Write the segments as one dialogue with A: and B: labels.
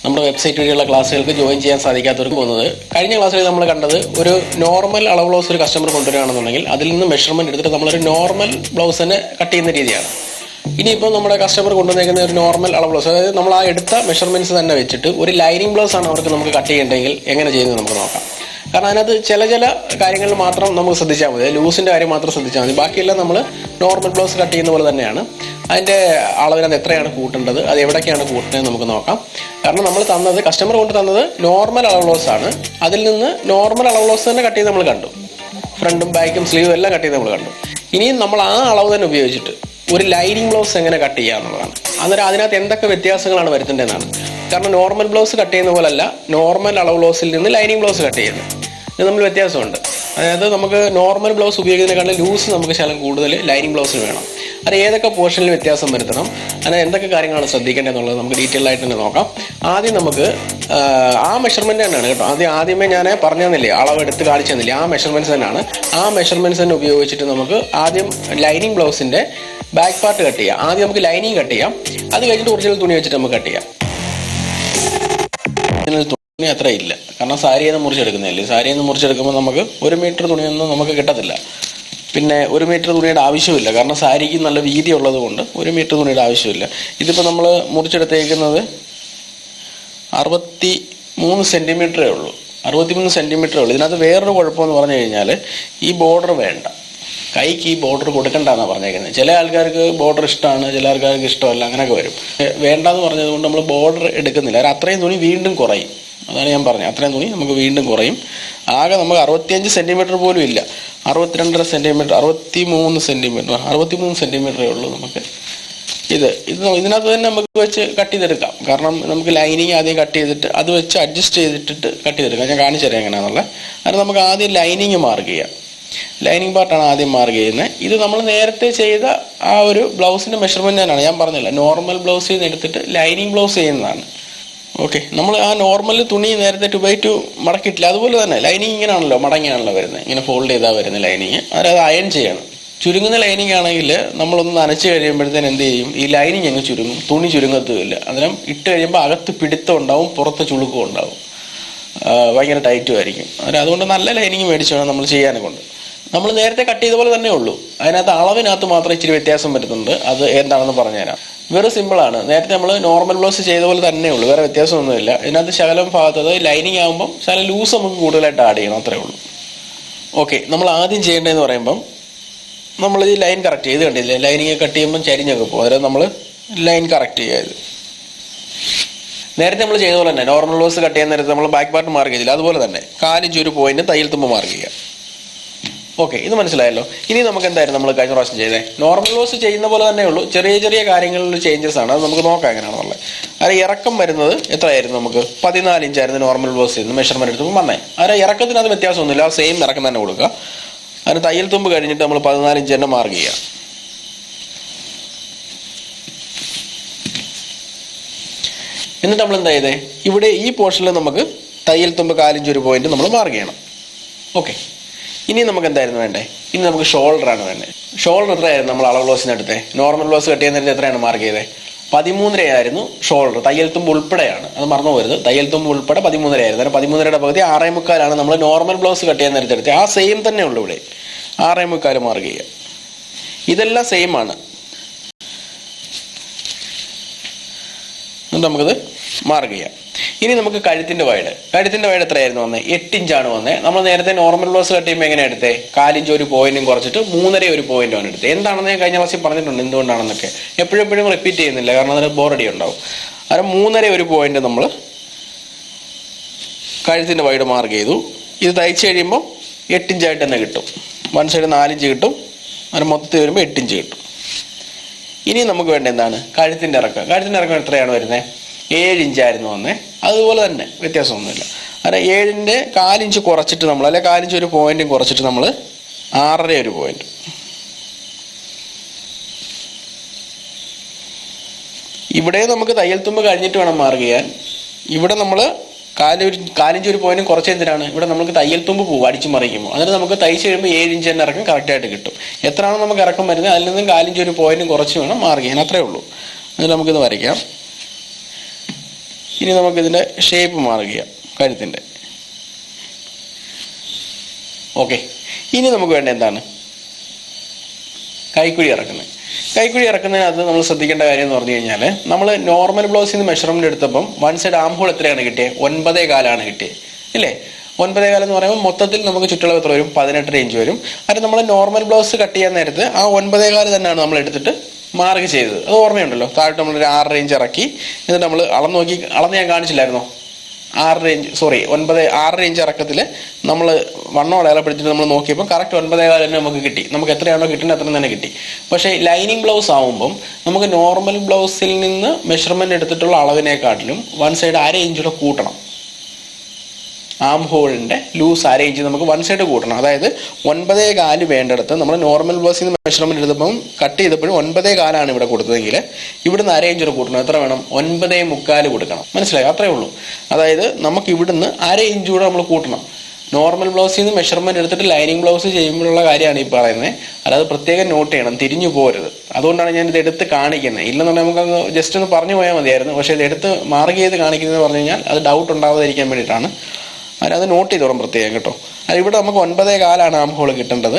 A: നമ്മുടെ വെബ്സൈറ്റ് വഴിയുള്ള ക്ലാസ്സുകൾക്ക് ജോയിൻ ചെയ്യാൻ സാധിക്കാത്തവർക്ക് പോകുന്നത്, കഴിഞ്ഞ ക്ലാസ്സിൽ നമ്മൾ കണ്ടത് ഒരു നോർമൽ അളവ് ബ്ലൗസ് ഒരു കസ്റ്റമർ കൊണ്ടുവരികയാണെന്നുണ്ടെങ്കിൽ അതിൽ നിന്ന് മെഷർമെന്റ് എടുത്തിട്ട് നമ്മളൊരു നോർമൽ ബ്ലൗസിന് കട്ട് ചെയ്യുന്ന രീതിയാണ്. ഇനിയിപ്പോൾ നമ്മുടെ കസ്റ്റമർ കൊണ്ടുവന്നേക്കുന്ന ഒരു നോർമൽ അളവ് ബ്ലൗസ്, അതായത് നമ്മൾ ആ എടുത്ത മെഷർമെന്റ്സ് തന്നെ വെച്ചിട്ട് ഒരു ലൈനിങ് ബ്ലൗസ് ആണ് അവർക്ക് നമുക്ക് കട്ട് ചെയ്യേണ്ടെങ്കിൽ എങ്ങനെ ചെയ്യുന്നത് നമുക്ക് നോക്കാം. കാരണം അതിനകത്ത് ചില കാര്യങ്ങളിൽ മാത്രം നമുക്ക് ശ്രദ്ധിച്ചാൽ മതി, ലൂസിന്റെ കാര്യം മാത്രം ശ്രദ്ധിച്ചാൽ മതി. ബാക്കിയെല്ലാം നമ്മൾ നോർമൽ ബ്ലൗസ് കട്ട് ചെയ്യുന്ന പോലെ തന്നെയാണ്. അതിന്റെ അളവിനകത്ത് എത്രയാണ് കൂട്ടേണ്ടത്, അത് എവിടേക്കാണ് കൂട്ടുന്നത് നമുക്ക് നോക്കാം. കാരണം നമ്മൾ തന്നത്, കസ്റ്റമർ കൊണ്ട് തന്നത് നോർമൽ അളവ് ബ്ലൗസ് ആണ്. അതിൽ നിന്ന് നോർമൽ അളവ് ബ്ലൗസ് തന്നെ കട്ട് ചെയ്ത് നമ്മൾ കണ്ടു, ഫ്രണ്ടും ബാക്കും സ്ലീവും എല്ലാം കട്ട് ചെയ്ത് നമ്മൾ കണ്ടു. ഇനിയും നമ്മൾ ആ അളവ് തന്നെ ഉപയോഗിച്ചിട്ട് ഒരു ലൈനിങ് ബ്ലൗസ് എങ്ങനെ കട്ട് ചെയ്യുക എന്നുള്ളതാണ്. അന്നേരം അതിനകത്ത് എന്തൊക്കെ വ്യത്യാസങ്ങളാണ് വരുത്തേണ്ടതെന്നാണ്. കാരണം നോർമൽ ബ്ലൗസ് കട്ട് ചെയ്യുന്ന പോലല്ല നോർമൽ അളവ് ബ്ലൗസിൽ നിന്ന് ലൈനിങ് ബ്ലൗസ് കട്ട് ചെയ്യുന്നത്. ഇത് തമ്മിൽ വ്യത്യാസമുണ്ട്. അതായത് നമുക്ക് നോർമൽ ബ്ലൗസ് ഉപയോഗിക്കുന്നതിനേക്കാളും ലൂസ് നമുക്ക് ശകലം കൂടുതൽ ലൈനിങ് ബ്ലൗസിന് വേണം. അത് ഏതൊക്കെ പോർഷനിൽ വ്യത്യാസം വരുത്തണം, അങ്ങനെ എന്തൊക്കെ കാര്യങ്ങളാണ് ശ്രദ്ധിക്കേണ്ടത് എന്നുള്ളത് നമുക്ക് ഡീറ്റെയിൽ ആയിട്ട് തന്നെ നോക്കാം. ആദ്യം നമുക്ക് ആ മെഷർമെന്റ് തന്നെയാണ് കേട്ടോ. ആദ്യമേ ഞാൻ പറഞ്ഞു തന്നില്ലേ, അളവ് എടുത്ത് കാണിച്ചു തന്നില്ലേ, ആ മെഷർമെന്റ്സ് തന്നെയാണ്. ആ മെഷർമെന്റ്സ് തന്നെ ഉപയോഗിച്ചിട്ട് നമുക്ക് ആദ്യം ലൈനിങ് ബ്ലൗസിന്റെ ബാക്ക് പാർട്ട് കട്ട് ചെയ്യാം. ആദ്യം നമുക്ക് ലൈനിങ് കട്ട് ചെയ്യാം, അത് കഴിഞ്ഞിട്ട് ഒറിജിനൽ തുണി വെച്ചിട്ട് നമുക്ക് കട്ട് ചെയ്യാം. തുണി അത്ര ഇല്ല, കാരണം സാരിയിൽ നിന്ന് മുറിച്ചെടുക്കുന്നില്ലേ. സാരിയിൽ നിന്ന് മുറിച്ചെടുക്കുമ്പോൾ നമുക്ക് 1 മീറ്റർ തുണിയൊന്നും നമുക്ക് കിട്ടത്തില്ല. പിന്നെ 1 മീറ്റർ തുണിയുടെ ആവശ്യമില്ല, കാരണം സാരിക്ക് നല്ല വീതി ഉള്ളത് കൊണ്ട് 1 മീറ്റർ തുണിയുടെ ആവശ്യമില്ല. ഇതിപ്പോൾ നമ്മൾ മുറിച്ചെടുത്തേക്കുന്നത് 63 സെന്റിമീറ്ററേ ഉള്ളൂ. 63 സെന്റിമീറ്ററേ ഉള്ളൂ. ഇതിനകത്ത് വേറൊരു കുഴപ്പമെന്ന് പറഞ്ഞു കഴിഞ്ഞാൽ ഈ ബോർഡർ വേണ്ട, കൈക്ക് ഈ ബോർഡർ കൊടുക്കണ്ടെന്നാണ് പറഞ്ഞേക്കുന്നത്. ചില ആൾക്കാർക്ക് ബോർഡർ ഇഷ്ടമാണ്, ചില ആൾക്കാർക്ക് ഇഷ്ടമല്ല, അങ്ങനെയൊക്കെ വരും. വേണ്ടാന്ന് പറഞ്ഞത് കൊണ്ട് നമ്മൾ ബോർഡർ എടുക്കുന്നില്ല. അത്രയും തുണി വീണ്ടും കുറയും. അതാണ് ഞാൻ പറഞ്ഞത്, അത്രയും തുണി നമുക്ക് വീണ്ടും കുറയും. ആകെ നമുക്ക് 65 സെന്റിമീറ്റർ പോലും ഇല്ല, 62.5 സെന്റിമീറ്റർ, 63 സെന്റിമീറ്ററേ ഉള്ളൂ നമുക്ക്. ഇതിനകത്ത് തന്നെ നമുക്ക് വെച്ച് കട്ട് ചെയ്തെടുക്കാം. കാരണം നമുക്ക് ലൈനിങ് ആദ്യം കട്ട് ചെയ്തിട്ട് അത് വെച്ച് അഡ്ജസ്റ്റ് ചെയ്തിട്ട് കട്ട് ചെയ്തെടുക്കാം. ഞാൻ കാണിച്ചു തരാം എങ്ങനെയാണെന്നുള്ളത്. അത് നമുക്ക് ആദ്യം ലൈനിങ് മാർക്ക് ചെയ്യാം. ലൈനിങ് പാർട്ടാണ് ആദ്യം മാർക്ക് ചെയ്യുന്നത്. ഇത് നമ്മൾ നേരത്തെ ചെയ്ത ആ ഒരു ബ്ലൗസിന്റെ മെഷർമെന്റ് തന്നെയാണ്. ഞാൻ പറഞ്ഞില്ല, നോർമൽ ബ്ലൗസിൽ നിന്ന് എടുത്തിട്ട് ലൈനിങ് ബ്ലൗസ് ചെയ്യുന്നതാണ്. ഓക്കെ, നമ്മൾ ആ നോർമൽ തുണി നേരത്തെ 2x2 മടക്കിയിട്ടില്ല, അതുപോലെ തന്നെ ലൈനിങ് ഇങ്ങനെയാണല്ലോ, മടങ്ങിയാണല്ലോ വരുന്നത്, ഇങ്ങനെ ഫോൾഡ് ചെയ്താൽ വരുന്ന ലൈനിങ്. അത് അയൺ ചെയ്യണം. ചുരുങ്ങുന്ന ലൈനിങ് ആണെങ്കിൽ നമ്മളൊന്ന് നനച്ച് കഴിയുമ്പോഴത്തേന് എന്ത് ചെയ്യും, ഈ ലൈനിങ് അങ്ങ് ചുരുങ്ങും, തുണി ചുരുങ്ങത്തുമില്ല. അന്നേരം ഇട്ട് കഴിയുമ്പോൾ അകത്ത് പിടുത്തം ഉണ്ടാവും, പുറത്ത് ചുളുക്കം ഉണ്ടാവും, ഭയങ്കര ടൈറ്റും ആയിരിക്കും. അതുകൊണ്ട് നല്ല ലൈനിങ് മേടിച്ച് വേണം നമ്മൾ ചെയ്യാനെ കൊണ്ട്. നമ്മൾ നേരത്തെ കട്ട് ചെയ്ത പോലെ തന്നെ ഉള്ളൂ, അതിനകത്ത് അളവിനകത്ത് മാത്രം ഇച്ചിരി വ്യത്യാസം വരുന്നുണ്ട്. അത് എന്താണെന്ന് പറഞ്ഞുതരാം. വെറും സിമ്പിളാണ്. നേരത്തെ നമ്മൾ നോർമൽ ബ്ലൗസ് ചെയ്ത പോലെ തന്നെ ഉള്ളൂ, വേറെ വ്യത്യാസമൊന്നുമില്ല. ഇതിനകത്ത് ശകലം ഭാഗത്ത് ലൈനിങ് ആകുമ്പം ശകലം ലൂസ് നമുക്ക് കൂടുതലായിട്ട് ആഡ് ചെയ്യണം, അത്രേ ഉള്ളൂ. ഓക്കെ, നമ്മൾ ആദ്യം ചെയ്യേണ്ടതെന്ന് പറയുമ്പം നമ്മൾ ഈ ലൈൻ കറക്റ്റ് ചെയ്ത് കണ്ടില്ലേ, ലൈനിങ് കട്ട് ചെയ്യുമ്പം ചരിഞ്ഞൊക്കെ പോകും. അതായത് നമ്മൾ ലൈൻ കറക്റ്റ് ചെയ്യുക. നേരത്തെ നമ്മൾ ചെയ്ത പോലെ തന്നെ നോർമൽ ബ്ലൗസ് കട്ട് ചെയ്യുന്ന നേരത്തെ നമ്മൾ ബാക്ക് പാർട്ട് മാർക്ക് ചെയ്തില്ല, അതുപോലെ തന്നെ 4 ഇഞ്ച് ഒരു പോയിന്റ് തയ്യൽ തുമ്പ് മാർക്ക് ചെയ്യുക. ഓക്കെ, ഇത് മനസ്സിലായല്ലോ. ഇനി നമുക്ക് എന്തായിരുന്നു നമ്മൾ കഴിഞ്ഞ പ്രാവശ്യം ചെയ്തേ, നോർമൽ ബ്ലൗസ് ചെയ്യുന്ന പോലെ തന്നെ ഉള്ളൂ, ചെറിയ കാര്യങ്ങളിൽ ചേഞ്ചസ് ആണ്. അത് നമുക്ക് നോക്കാം എങ്ങനെയാണെന്നുള്ളത്. അത് ഇറക്കം വരുന്നത് എത്രയായിരുന്നു, നമുക്ക് 14 ഇഞ്ചായിരുന്നു നോർമൽ ബ്ലൗസ് ചെയ്യുന്നത് മെഷർമെന്റ് എടുത്തുമ്പോൾ വന്നേ. അതിന് ഇറക്കത്തിനകത്ത് വ്യത്യാസമൊന്നുമില്ല, ആ സെയിം ഇറക്കം തന്നെ കൊടുക്കുക. അതിന് തയ്യൽ തുമ്പ് കഴിഞ്ഞിട്ട് നമ്മൾ 14 ഇഞ്ച് തന്നെ മാർക്ക് ചെയ്യുക. എന്നിട്ട് നമ്മൾ എന്താ ചെയ്തേ, ഇവിടെ ഈ പോർഷനിൽ നമുക്ക് തയ്യൽ തുമ്പ് 4 ഇഞ്ച് ഒരു പോയിന്റ് നമ്മൾ മാർക്ക് ചെയ്യണം. ഓക്കെ, ഇനി നമുക്ക് എന്തായിരുന്നു വേണ്ടേ, ഇനി നമുക്ക് ഷോൾഡറാണ് വേണ്ടത്. ഷോൾഡർ എത്രയായിരുന്നു നമ്മൾ അളവ് ബ്ലൗസിന് എടുത്തേ, നോർമൽ ബ്ലൗസ് കട്ട് ചെയ്യുന്ന എത്രയാണ് മാർക്ക് ചെയ്തേ, 13.5 ആയിരുന്നു ഷോൾഡർ, തയ്യൽ തുമ്പ് ഉൾപ്പെടെയാണ്, അത് മറന്നു പോരുത്. തയ്യൽ തുമ്പ് ഉൾപ്പെടെ 13.5 ആയിരുന്നു. 13.5യുടെ പകുതി 6.25 നമ്മൾ നോർമൽ ബ്ലൗസ് കട്ട് ചെയ്യുന്ന എടുത്തത്. ആ സെയിം തന്നെ ഉള്ളൂ ഇവിടെ, 6.25 മാർക്ക് ചെയ്യുക. ഇതെല്ലാം സെയിം ആണ്. എന്നിട്ട് നമുക്കത് മാർക്ക് ചെയ്യാം. ഇനി നമുക്ക് കഴുത്തിന്റെ വൈഡ് എത്രയായിരുന്നു വന്നത്, 8 ഇഞ്ചാണ് വന്നത്. നമ്മൾ നേരത്തെ നോർമൽ ബ്ലൗസ് കട്ട് ചെയ്യുമ്പോൾ എങ്ങനെ എടുത്തേ, 4 ഇഞ്ച് ഒരു പോയിന്റും കുറച്ചിട്ട് 3.5 ഒരു പോയിന്റുമാണ് എടുത്തത്. എന്താണെന്ന് ഞാൻ കഴിഞ്ഞ ക്ലാസ്സിൽ പറഞ്ഞിട്ടുണ്ട് എന്തുകൊണ്ടാണെന്നൊക്കെ, എപ്പോഴും റിപ്പീറ്റ് ചെയ്യുന്നില്ല, കാരണം അതിന് ബോറടി ഉണ്ടാവും. അത് 3.5 ഒരു പോയിന്റ് നമ്മൾ കഴുത്തിന്റെ വൈഡ് മാർക്ക് ചെയ്തു. ഇത് തയ്ച്ച് കഴിയുമ്പോൾ 8 ഇഞ്ചായിട്ട് തന്നെ കിട്ടും. വൺ സൈഡ് 4 ഇഞ്ച് കിട്ടും, അതിന് മൊത്തത്തിൽ വരുമ്പോൾ 8 ഇഞ്ച് കിട്ടും. ഇനി നമുക്ക് വേണ്ട എന്താണ്, കഴുത്തിന്റെ ഇറക്കം എത്രയാണ് വരുന്നത്, 7 ഇഞ്ചായിരുന്നു വന്നേ. അതുപോലെ തന്നെ വ്യത്യാസമൊന്നുമില്ല. അതെ, 7ന്റെ 4 ഇഞ്ച് കുറച്ചിട്ട് നമ്മൾ, അല്ലെ 4 ഇഞ്ച് ഒരു പോയിന്റും കുറച്ചിട്ട് നമ്മൾ 6.5 ഒരു പോയിന്റ്. ഇവിടെ നമുക്ക് തയ്യൽ തുമ്പ് കഴിഞ്ഞിട്ട് വേണം മാർക്ക് ചെയ്യാൻ. ഇവിടെ നമ്മൾ 4 ഇഞ്ച് ഒരു പോയിന്റും കുറച്ച് എന്തിനാണ്, ഇവിടെ നമുക്ക് തയ്യൽ തുമ്പ് പോകും അടിച്ചു മറിക്കുമ്പോൾ. അതിന് നമുക്ക് തയ്ച്ച് കഴിയുമ്പോൾ 7 ഇഞ്ച് തന്നെ ഇറക്കം കറക്റ്റായിട്ട് കിട്ടും. എത്രയാണോ നമുക്ക് ഇറക്കം വരുന്നത് അതിൽ നിന്നും 4 ഇഞ്ച് ഒരു പോയിന്റും കുറച്ച് വേണം മാർക്ക് ചെയ്യാൻ, അത്രേ ഉള്ളൂ. അതിന് നമുക്കിത് വരയ്ക്കാം. ഇനി നമുക്കിതിൻ്റെ ഷേപ്പ് മാർക്ക് ചെയ്യാം കഴുത്തിൻ്റെ. ഓക്കെ, ഇനി നമുക്ക് വേണ്ട എന്താണ്? കൈക്കുഴി ഇറക്കുന്നത്. കൈക്കുഴി ഇറക്കുന്നതിനകത്ത് നമ്മൾ ശ്രദ്ധിക്കേണ്ട കാര്യം എന്ന് പറഞ്ഞു കഴിഞ്ഞാൽ, നമ്മൾ നോർമൽ ബ്ലൗസിൽ നിന്ന് മെഷർമെൻറ്റ് എടുത്തപ്പം വൺ സൈഡ് ആം ഹോൾ എത്രയാണ് കിട്ടിയത്? 9.4 കിട്ടിയത് ഇല്ലേ? 9.4 എന്ന് പറയുമ്പോൾ മൊത്തത്തിൽ നമുക്ക് ചുറ്റളവ് എത്ര വരും? 18 ഇഞ്ച് വരും. അത് നമ്മൾ നോർമൽ ബ്ലൗസ് കട്ട് ചെയ്യാൻ നേരത്ത് ആ 9.4 തന്നെയാണ് നമ്മൾ എടുത്തിട്ട് മാർക്ക് ചെയ്തത്. അത് ഓർമ്മയുണ്ടല്ലോ. താഴോട്ട് നമ്മളൊരു 6 ഇഞ്ച് ഇറക്കി, എന്നിട്ട് നമ്മൾ അളന്ന് ഞാൻ കാണിച്ചില്ലായിരുന്നോ? 6 ഇഞ്ച് ഇറക്കത്തിൽ നമ്മൾ വണ്ണം അടയാളപ്പെടുത്തിയിട്ട് നമ്മൾ നോക്കിയപ്പോൾ കറക്റ്റ് 9.4 തന്നെ നമുക്ക് കിട്ടി. നമുക്ക് എത്രയാണോ കിട്ടുന്നത് അത്ര തന്നെ കിട്ടി. പക്ഷേ ലൈനിങ് ബ്ലൗസ് ആകുമ്പം നമുക്ക് നോർമൽ ബ്ലൗസിൽ നിന്ന് മെഷർമെൻറ്റ് എടുത്തിട്ടുള്ള അളവിനെക്കാട്ടിലും വൺ സൈഡ് 1/2 ഇഞ്ചൂടെ കൂട്ടണം. ആം ഹോളിൻ്റെ ലൂസ് 1/2 ഇഞ്ച് നമുക്ക് വൺ സൈഡ് കൂട്ടണം. അതായത് 9.4 വേണ്ടിടത്ത് നമ്മൾ നോർമൽ ബ്ലൗസിൽ നിന്ന് മെഷർമെൻറ്റ് എടുത്തപ്പം കട്ട് ചെയ്തപ്പോഴും 9.4 ഇവിടെ കൊടുത്തതെങ്കിൽ ഇവിടുന്ന് 1/2 ഇഞ്ച് കൂട്ടണം. എത്ര വേണം? 9.25 കൊടുക്കണം. മനസ്സിലായി? അത്രേ ഉള്ളൂ. അതായത് നമുക്ക് ഇവിടുന്ന് 1/2 ഇഞ്ച് കൂടെ നമ്മൾ കൂട്ടണം. നോർമൽ ബ്ലൗസിൽ നിന്ന് മെഷർമെൻറ്റ് എടുത്തിട്ട് ലൈനിങ് ബ്ലൗസ് ചെയ്യുമ്പോഴുള്ള കാര്യമാണ് ഈ പറയുന്നത്. അല്ലാതെ പ്രത്യേകം നോട്ട് ചെയ്യണം, തിരിഞ്ഞു പോരുത്. അതുകൊണ്ടാണ് ഞാൻ ഇത് എടുത്ത് കാണിക്കുന്നത്. ഇല്ലെന്നുണ്ടെങ്കിൽ നമുക്കത് ജസ്റ്റ് ഒന്ന് പറഞ്ഞു പോയാൽ മതിയായിരുന്നു. പക്ഷേ ഇത് എടുത്ത് മാർക്ക് ചെയ്ത് കാണിക്കുന്നത് പറഞ്ഞു കഴിഞ്ഞാൽ അത് ഡൗട്ട് ഉണ്ടാവാതിരിക്കാൻ വേണ്ടിയിട്ടാണ്. അത് നോട്ട് ചെയ്തോളും പ്രത്യേകം കേട്ടോ. അത് ഇവിടെ നമുക്ക് 9.4 ആം ഹോൾ കിട്ടേണ്ടത്.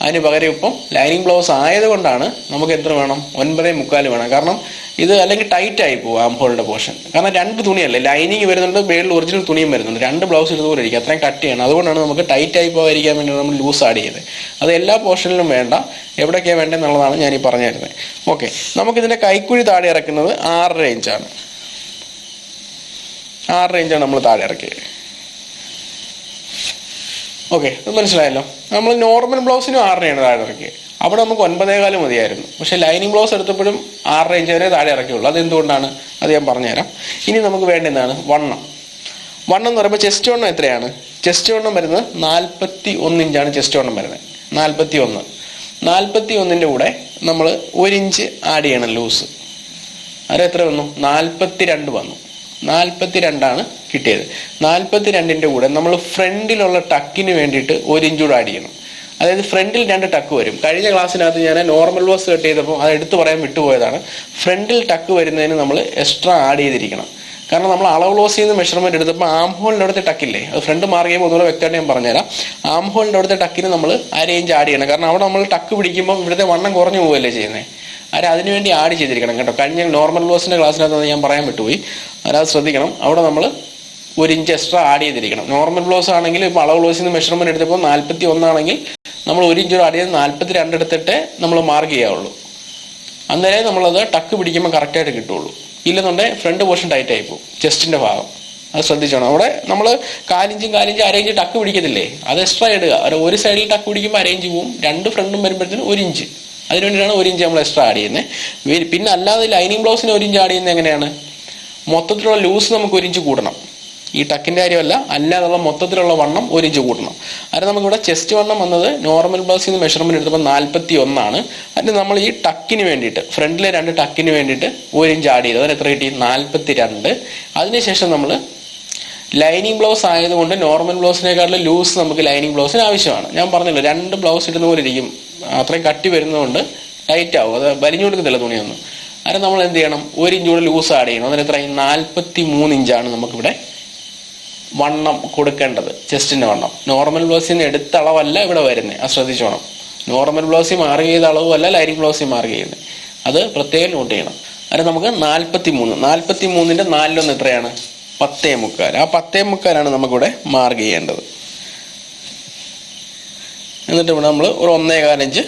A: അതിന് പകരം ഇപ്പം ലൈനിങ് ബ്ലൗസ് ആയതുകൊണ്ടാണ് നമുക്ക് എത്ര വേണം? 9.25 വേണം. കാരണം ഇത് അല്ലെങ്കിൽ ടൈറ്റായി പോകും ആം ഹോളിൻ്റെ പോർഷൻ. കാരണം 2 തുണിയല്ലേ, ലൈനിങ് വരുന്നുണ്ട്, മേളിൽ ഒറിജിനൽ തുണിയും വരുന്നുണ്ട്. 2 ബ്ലൗസ് ഇതുപോലെ ഇരിക്കും, അത്രയും കട്ട് ചെയ്യണം. അതുകൊണ്ടാണ് നമുക്ക് ടൈറ്റായി പോകാതിരിക്കാൻ വേണ്ടി നമ്മൾ ലൂസ് ആഡ് ചെയ്തത്. അത് എല്ലാ പോർഷനിലും വേണ്ട, എവിടെയൊക്കെയാണ് വേണ്ടതെന്നുള്ളതാണ് ഞാൻ ഈ പറഞ്ഞു തരുന്നത്. ഓക്കെ, നമുക്കിതിൻ്റെ കൈക്കുഴി താഴെ ഇറക്കുന്നത് 6.5 ഇഞ്ചാണ്. 6.5 ഇഞ്ചാണ് നമ്മൾ താഴെ ഇറക്കിയത്. ഓക്കെ, അത് മനസ്സിലായല്ലോ. നമ്മൾ നോർമൽ ബ്ലൗസിനും 6.5 താഴെ ഇറക്കിയത്. അവിടെ നമുക്ക് 9.4 മതിയായിരുന്നു. പക്ഷേ ലൈനിങ് ബ്ലൗസ് എടുത്തപ്പോഴും 6.5 ഇഞ്ച് വരെ താഴെ ഇറക്കിയുള്ളൂ. അതെന്തുകൊണ്ടാണ്? അത് ഞാൻ പറഞ്ഞുതരാം. ഇനി നമുക്ക് വേണ്ട എന്താണ്? വണ്ണം. വണ്ണം എന്ന് പറയുമ്പോൾ ചെസ്റ്റ് വണ്ണം എത്രയാണ്? ചെസ്റ്റ് വണ്ണം വരുന്നത് 41 ഇഞ്ചാണ്. ചെസ്റ്റ് വണ്ണം വരുന്നത് 41 കൂടെ നമ്മൾ 1 ഇഞ്ച് ആഡ് ചെയ്യണം ലൂസ്. അത് എത്ര വന്നു? 42 വന്നു. 42 കിട്ടിയത്. 42 കൂടെ നമ്മൾ ഫ്രണ്ടിലുള്ള ടക്കിന് വേണ്ടിയിട്ട് 1 ഇഞ്ച് കൂടെ ആഡ് ചെയ്യണം. അതായത് ഫ്രണ്ടിൽ 2 ടക്ക് വരും. കഴിഞ്ഞ ക്ലാസ്സിനകത്ത് ഞാൻ നോർമൽ ബ്ലൗസ് കട്ട് ചെയ്തപ്പോൾ അത് എടുത്തു പറയാൻ വിട്ടുപോയതാണ്. ഫ്രണ്ടിൽ ടക്ക് വരുന്നതിന് നമ്മൾ എക്സ്ട്രാ ആഡ് ചെയ്തിരിക്കണം. കാരണം നമ്മൾ അളവ് ബ്ലൗസിൽ നിന്ന് മെഷർമെൻറ്റ് എടുത്തപ്പോൾ ആം ഹോളിൻ്റെ അവിടുത്തെ ടക്കില്ലേ, അത് ഫ്രണ്ട് മാർക്ക് ചെയ്യുമ്പോൾ ഒന്നുകൂടെ വ്യക്തമായിട്ട് ഞാൻ പറഞ്ഞുതരാം. ആം ഹോളിൻ്റെ അവിടുത്തെ ടക്കിന് നമ്മൾ 1/2 ഇഞ്ച് ആഡ് ചെയ്യണം. കാരണം അവിടെ നമ്മൾ ടക്ക് പിടിക്കുമ്പോൾ ഇവിടുത്തെ വണ്ണം കുറഞ്ഞു പോവുകയല്ലേ ചെയ്യുന്നത്. അതിനുവേണ്ടി ആഡ് ചെയ്തിരിക്കണം കേട്ടോ. കഴിഞ്ഞ നോർമൽ ബ്ലൗസിൻ്റെ ക്ലാസ്സിനകത്ത് ഞാൻ പറയാൻ വിട്ടുപോയി. അത് ശ്രദ്ധിക്കണം. അവിടെ നമ്മൾ 1 ഇഞ്ച് എക്സ്ട്രാ ആഡ് ചെയ്തിരിക്കണം. നോർമൽ ബ്ലൗസ് ആണെങ്കിൽ ഇപ്പോൾ അളവ് ബ്ലൗസിൽ നിന്ന് മെഷർമെൻറ്റ് എടുത്തപ്പോൾ 41 ആണെങ്കിൽ നമ്മൾ 1 ഇഞ്ച് ആഡ് ചെയ്ത് 42 എടുത്തിട്ട് നമ്മൾ മാർക്ക് ചെയ്യാവുള്ളൂ. അന്നേരം നമ്മളത് ടക്ക് പിടിക്കുമ്പോൾ കറക്റ്റായിട്ട് കിട്ടുള്ളൂ. ഇല്ലെന്നുണ്ടെങ്കിൽ ഫ്രണ്ട് പോർഷൻ ടൈറ്റ് ആയി പോകും, ചെസ്റ്റിൻ്റെ ഭാഗം. അത് ശ്രദ്ധിച്ചോണം. അവിടെ നമ്മൾ 4 ഇഞ്ചും 1/4 ഇഞ്ച് ടക്ക് പിടിക്കത്തില്ലേ, അത് എക്സ്ട്രാ ഇടുക. ഒരു സൈഡിൽ ടക്ക് പിടിക്കുമ്പോൾ 1/2 ഇഞ്ച് പോവും, 2 ഫ്രണ്ടും വരുമ്പോഴത്തേനും 1 ഇഞ്ച്. അതിനുവേണ്ടിയാണ് 1 ഇഞ്ച് നമ്മൾ എക്സ്ട്രാ ആഡ് ചെയ്യുന്നത്. പിന്നെ അല്ലാതെ ലൈനിങ് ബ്ലൗസിന് 1 ഇഞ്ച് ആഡ് ചെയ്യുന്നത് എങ്ങനെയാണ്? മൊത്തത്തിലുള്ള ലൂസ് നമുക്ക് 1 ഇഞ്ച് കൂടണം. ഈ ടക്കിൻ്റെ കാര്യമല്ല, അല്ലാതുള്ള മൊത്തത്തിലുള്ള വണ്ണം 1 ഇഞ്ച് കൂട്ടണം. അത് നമുക്കിവിടെ ചെസ്റ്റ് വണ്ണം വന്നത് നോർമൽ ബ്ലൗസിൽ നിന്ന് മെഷർമെൻറ്റ് എടുത്തപ്പോൾ 41 അതിന് നമ്മൾ ഈ ടക്കിന് വേണ്ടിയിട്ട് ഫ്രണ്ടിലെ 2 ടക്കിന് വേണ്ടിയിട്ട് 1 ഇഞ്ച് ആഡ് ചെയ്തു. അതിന് എത്ര കിട്ടി? 42. അതിനുശേഷം നമ്മൾ ലൈനിങ് ബ്ലൗസ് ആയതുകൊണ്ട് നോർമൽ ബ്ലൗസിനേക്കാളും ലൂസ് നമുക്ക് ലൈനിങ് ബ്ലൗസിന് ആവശ്യമാണ്. ഞാൻ പറഞ്ഞല്ലോ, 2 ബ്ലൗസ് ഇടുന്ന പോലെ ഇരിക്കും, അത്രയും കട്ടി വരുന്നതുകൊണ്ട് ടൈറ്റ് ആവും, അത് വലിഞ്ഞു കൊടുക്കത്തില്ല തുണിയൊന്നും. അത് നമ്മൾ എന്ത് ചെയ്യണം? 1 ഇഞ്ച് കൂടെ ലൂസ് ആഡ് ചെയ്യണം. അതിന് എത്രയും 43 ഇഞ്ചാണ് നമുക്കിവിടെ വണ്ണം കൊടുക്കേണ്ടത്, ചെസ്റ്റിൻ്റെ വണ്ണം. നോർമൽ ബ്ലൗസിൽ നിന്ന് എടുത്ത അളവല്ല ഇവിടെ വരുന്നത്, അത് ശ്രദ്ധിച്ചോണം. നോർമൽ ബ്ലൗസിൽ മാർക്ക് ചെയ്ത അളവുമല്ല ലൈനിങ് ബ്ലൗസിൽ മാർക്ക് ചെയ്യുന്നത്, അത് പ്രത്യേകം നോട്ട് ചെയ്യണം. അത് നമുക്ക് 43ൻ്റെ 4 എത്രയാണ്? 10.25. ആ 10.25 നമുക്കിവിടെ മാർക്ക് ചെയ്യേണ്ടത്. എന്നിട്ട് ഇവിടെ നമ്മൾ ഒരു 1.25 ഇഞ്ച്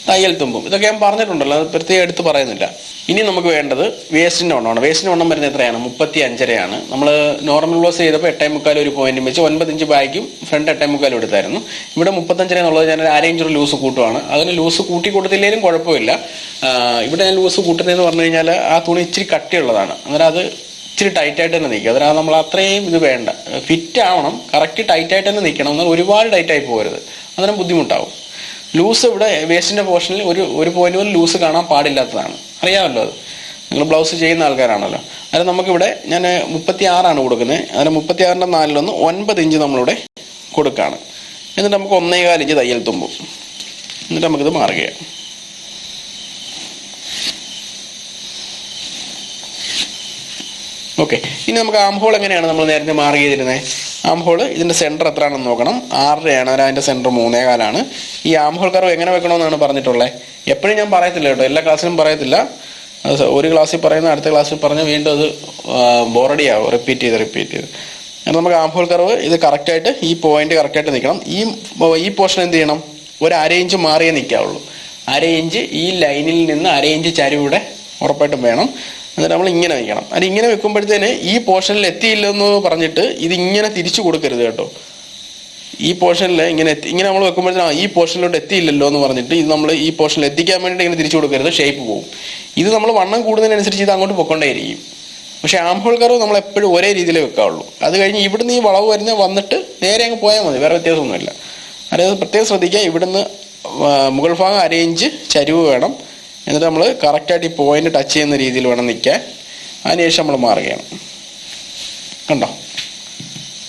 A: തയ്യൽ തുമ്പും. ഇതൊക്കെ ഞാൻ പറഞ്ഞിട്ടുണ്ടല്ലോ, അത് പ്രത്യേകം എടുത്ത് പറയുന്നില്ല. ഇനി നമുക്ക് വേണ്ടത് വേസ്റ്റിൻ്റെ വണ്ണമാണ്. വേസ്റ്റിൻ്റെ വണ്ണം വരുന്നത് എത്രയാണ്? 35.5. നമ്മൾ നോർമൽ ബ്ലൗസ് ചെയ്തപ്പോൾ 8.25 ഒരു പോയിന്റും വെച്ച് 9 ഇഞ്ച് ബാക്കും ഫ്രണ്ട് 8.25 എടുത്തായിരുന്നു. ഇവിടെ 35 എന്നുള്ളത് ഞാൻ 1/2 ഇഞ്ച് ലൂസ് കൂട്ടുവാണ്. അതിന് ലൂസ് കൂട്ടി കൊടുത്തില്ലെങ്കിലും കുഴപ്പമില്ല. ഇവിടെ ഞാൻ ലൂസ് കൂട്ടുന്നതെന്ന് പറഞ്ഞു കഴിഞ്ഞാൽ ആ തുണി ഇച്ചിരി കട്ടിയുള്ളതാണ്. അന്നേരം അത് ഇച്ചിരി ടൈറ്റായിട്ട് തന്നെ നിൽക്കും. അതിനാണ് നമ്മൾ അത്രയും ഇത് വേണ്ട, ഫിറ്റ് ആവണം, കറക്റ്റ് ടൈറ്റായിട്ട് തന്നെ നിൽക്കണം. എന്നാൽ ഒരുപാട് ടൈറ്റായി പോകരുത്, അന്നേരം ബുദ്ധിമുട്ടാവും. ലൂസ് ഇവിടെ വേസ്റ്റിൻ്റെ പോർഷനിൽ ഒരു പോയിന്റ് പോലും ലൂസ് കാണാൻ പാടില്ലാത്തതാണ്, അറിയാമല്ലോ. അത് നിങ്ങൾ ബ്ലൗസ് ചെയ്യുന്ന ആൾക്കാരാണല്ലോ. അത് നമുക്കിവിടെ ഞാൻ 36 കൊടുക്കുന്നത്. അതിന് 36ൻ്റെ 4 9 ഇഞ്ച് നമ്മളിവിടെ കൊടുക്കുകയാണ്. എന്നിട്ട് നമുക്ക് 1.25 ഇഞ്ച് തയ്യൽ തുമ്പും. എന്നിട്ട് നമുക്കിത് മാർക്ക് ചെയ്യാം. ഓക്കെ, ഇനി നമുക്ക് ആം ഹോൾ എങ്ങനെയാണ് നമ്മൾ നേരത്തെ മാർക്ക് ചെയ്തിരുന്നത്? ആം ഹോൾ ഇതിൻ്റെ സെൻറ്റർ എത്രയാണെന്ന് നോക്കണം. 6.5 അതിൻ്റെ സെൻറ്റർ 3.25. ഈ ആം ഹോൾ കർവ് എങ്ങനെ വെക്കണമെന്നാണ് പറഞ്ഞിട്ടുള്ളത്. എപ്പോഴും ഞാൻ പറയത്തില്ല കേട്ടോ, എല്ലാ ക്ലാസ്സിലും പറയത്തില്ല. അത് ഒരു ക്ലാസ്സിൽ പറയുന്ന അടുത്ത ക്ലാസ്സിൽ പറഞ്ഞ് വീണ്ടും അത് ബോറടിയാവും, റിപ്പീറ്റ് ചെയ്ത്. അപ്പോൾ നമുക്ക് ആം ഹോൾ കർവ് ഇത് കറക്റ്റായിട്ട് ഈ പോയിന്റ് കറക്റ്റായിട്ട് നിൽക്കണം. ഈ പോർഷൻ എന്ത് ചെയ്യണം? ഒരു 1/2 ഇഞ്ച് മാറിയേ നിൽക്കാവുള്ളൂ. 1/2 ഇഞ്ച് ഈ ലൈനിൽ നിന്ന് 1/2 ഇഞ്ച് ചരിവിടെ ഉറപ്പായിട്ടും വേണം. എന്നിട്ട് നമ്മൾ ഇങ്ങനെ വയ്ക്കണം. അത് ഇങ്ങനെ വെക്കുമ്പോഴത്തേന് ഈ പോർഷനിൽ എത്തിയില്ലെന്ന് പറഞ്ഞിട്ട് ഇതിങ്ങനെ തിരിച്ചു കൊടുക്കരുത് കേട്ടോ. ഈ പോർഷനിൽ ഇങ്ങനെ നമ്മൾ വെക്കുമ്പോഴത്തേനും ഈ പോർഷനിലോട്ട് എത്തിയില്ലല്ലോ എന്ന് പറഞ്ഞിട്ട് ഇത് നമ്മൾ ഈ പോർഷനിൽ എത്തിക്കാൻ വേണ്ടിയിട്ട് ഇങ്ങനെ തിരിച്ചു കൊടുക്കരുത്, ഷേപ്പ് പോകും. ഇത് നമ്മൾ വണ്ണം കൂടുന്നതിനനുസരിച്ച് ഇത് അങ്ങോട്ട് പൊക്കൊണ്ടേയിരിക്കും. പക്ഷേ ആം ഹോൾ കർവ് നമ്മൾ എപ്പോഴും ഒരേ രീതിയിൽ വെക്കാവുള്ളൂ. അത് കഴിഞ്ഞ് ഇവിടുന്ന് ഈ വളവ് വന്നിട്ട് നേരെ അങ്ങ് പോയാൽ മതി, വേറെ വ്യത്യാസമൊന്നുമില്ല. അതായത് പ്രത്യേകം ശ്രദ്ധിക്കുക, ഇവിടുന്ന് മുകൾ ഭാഗം 1/2 ഇഞ്ച് ചരിവ് വേണം. എന്നിട്ട് നമ്മൾ കറക്റ്റായിട്ട് ഈ പോയിന്റ് ടച്ച് ചെയ്യുന്ന രീതിയിൽ വേണം നിൽക്കാൻ. അതിനുശേഷം നമ്മൾ മാർക്ക് ചെയ്യണം. കണ്ടോ,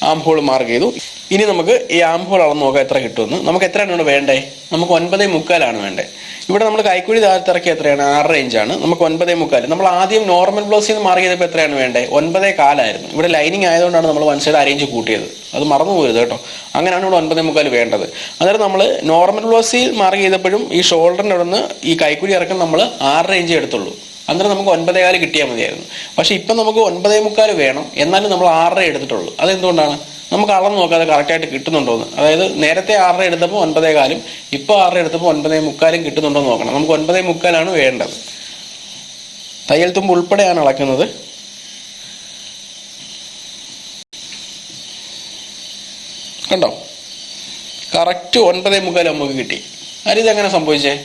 A: ആം ഹോൾ മാർക്ക് ചെയ്തു. ഇനി നമുക്ക് ഈ ആം ഹോൾ അളന്ന് നോക്കാം എത്ര കിട്ടുമെന്ന്. നമുക്ക് എത്രയാണ് ഇവിടെ വേണ്ടേ? നമുക്ക് 9.25 വേണ്ടേ. ഇവിടെ നമ്മൾ കൈക്കുഴി താഴ്ത്തിറക്കി എത്രയാണ്? 6.5 ഇഞ്ചാണ്. നമുക്ക് 9.25. നമ്മൾ ആദ്യം നോർമൽ ബ്ലൗസിൽ നിന്ന് മാർക്ക് ചെയ്തപ്പോൾ എത്രയാണ് വേണ്ടേ? 9.25 ആയിരുന്നു. ഇവിടെ ലൈനിങ് ആയതുകൊണ്ടാണ് നമ്മൾ 1 സൈഡ് 1/2 ഇഞ്ച് കൂട്ടിയത്. അത് മറന്നു പോരുത് കേട്ടോ. അങ്ങനെയാണ് ഇവിടെ 9.25 വേണ്ടത്. അന്നേരം നമ്മൾ നോർമൽ ബ്ലൗസിൽ മാർക്ക് ചെയ്തപ്പോഴും ഈ ഷോൾഡറിൻ്റെ അവിടെ നിന്ന് ഈ കൈക്കുഴി ഇറക്കം നമ്മൾ 6.5 ഇഞ്ച് എടുത്തുള്ളൂ. അന്നേരം നമുക്ക് 9.25 കിട്ടിയാൽ മതിയായിരുന്നു. പക്ഷേ ഇപ്പം നമുക്ക് 9.25 വേണം, എന്നാലും നമ്മൾ 6.5 എടുത്തിട്ടുള്ളൂ. അതെന്തുകൊണ്ടാണ്? നമുക്ക് അളന്ന് നോക്കാതെ കറക്റ്റായിട്ട് കിട്ടുന്നുണ്ടോയെന്ന്. അതായത് നേരത്തെ 6.5 എടുത്തപ്പോൾ 9.25, ഇപ്പോൾ 6.5 എടുത്തപ്പോൾ 9.25 കിട്ടുന്നുണ്ടോ എന്ന് നോക്കണം. നമുക്ക് 9.25 വേണ്ടത്. തയ്യൽ തുമ്പ് ഉൾപ്പെടെയാണ് അളക്കുന്നത്. കണ്ടോ, കറക്റ്റ് 9.25 നമുക്ക് കിട്ടി. ഇതെങ്ങനെ സംഭവിച്ചേ?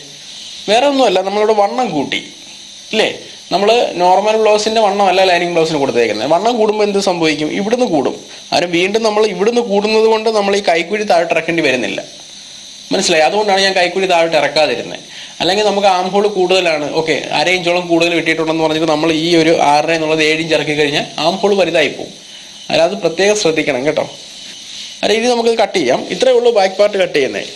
A: വേറെ ഒന്നുമല്ല, നമ്മളിവിടെ വണ്ണം കൂട്ടി ഇല്ലേ. നമ്മൾ നോർമൽ ബ്ലൗസിൻ്റെ വണ്ണമല്ല ലൈനിങ് ബ്ലൗസിന് കൊടുത്തേക്കുന്നത്. വണ്ണം കൂടുമ്പോൾ എന്ത് സംഭവിക്കും? ഇവിടുന്ന് കൂടും. അതിന് വീണ്ടും നമ്മൾ ഇവിടുന്ന് കൂടുന്നത് കൊണ്ട് നമ്മൾ ഈ കൈക്കുഴി താഴോട്ട് ഇറക്കേണ്ടി വരുന്നില്ല. മനസ്സിലായി? അതുകൊണ്ടാണ് ഞാൻ കൈക്കുഴി താഴോട്ട് ഇറക്കാതിരുന്നത്. അല്ലെങ്കിൽ നമുക്ക് ആം ഹോൾ കൂടുതലാണ്, ഓക്കെ 1/2 ഇഞ്ചോളം കൂടുതൽ കിട്ടിയിട്ടുണ്ടെന്ന് പറഞ്ഞിട്ട് നമ്മൾ ഈ ഒരു 6.5 എന്നുള്ളത് 7 ഇഞ്ച് ഇറക്കി കഴിഞ്ഞാൽ ആം ഹോൾ വലുതായി പോകും. അല്ലാതെ പ്രത്യേകം ശ്രദ്ധിക്കണം കേട്ടോ. അല്ല, ഇത് നമുക്ക് കട്ട് ചെയ്യാം. ഇത്രയേ ഉള്ളൂ ബാക്ക് പാർട്ട് കട്ട് ചെയ്യുന്നത്.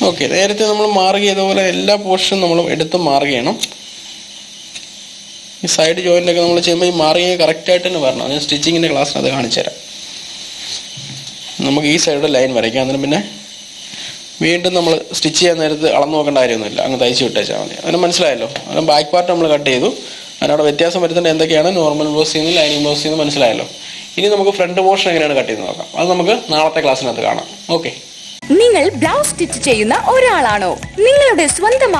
A: ഓക്കെ, നേരത്തെ നമ്മൾ മാർക്ക് ചെയ്തപോലെ എല്ലാ പോർഷനും നമ്മൾ എടുത്ത് മാർക്ക് ചെയ്യണം. ഈ സൈഡ് ജോയിൻ്റൊക്കെ നമ്മൾ ചെയ്യുമ്പോൾ ഈ മാർക്കിങ് കറക്റ്റായിട്ട് തന്നെ വരണം. ഞാൻ സ്റ്റിച്ചിങ്ങിൻ്റെ ക്ലാസ്സിന് അത് കാണിച്ചു തരാം. നമുക്ക് ഈ സൈഡ് ലൈൻ വരയ്ക്കാം. അതിന് പിന്നെ വീണ്ടും നമ്മൾ സ്റ്റിച്ച് ചെയ്യാൻ നേരത്ത് അളന്ന് നോക്കേണ്ട കാര്യമൊന്നുമില്ല, അങ്ങ് തയ്ച്ച് വിട്ടേച്ചാൽ മതി. അതിന് മനസ്സിലായല്ലോ. അതിന് ബാക്ക് പാർട്ട് നമ്മൾ കട്ട് ചെയ്തു. അതിനവിടെ വ്യത്യാസം വരുത്തേണ്ടത് എന്തൊക്കെയാണ് നോർമൽ ബ്ലൗസിൽ നിന്ന് ലൈനിങ് ബ്ലൗസിൽ നിന്ന് മനസ്സിലായല്ലോ. ഇനി നമുക്ക് ഫ്രണ്ട് പോർഷൻ എങ്ങനെയാണ് കട്ട് ചെയ്ത് നോക്കാം. അത് നമുക്ക് നാളത്തെ ക്ലാസ്സിനകത്ത് കാണാം. ഓക്കെ.
B: നിങ്ങൾ ബ്ലൗസ് സ്റ്റിച്ച് ചെയ്യുന്ന ഒരാളാണോ? നിങ്ങളുടെ സ്വന്തം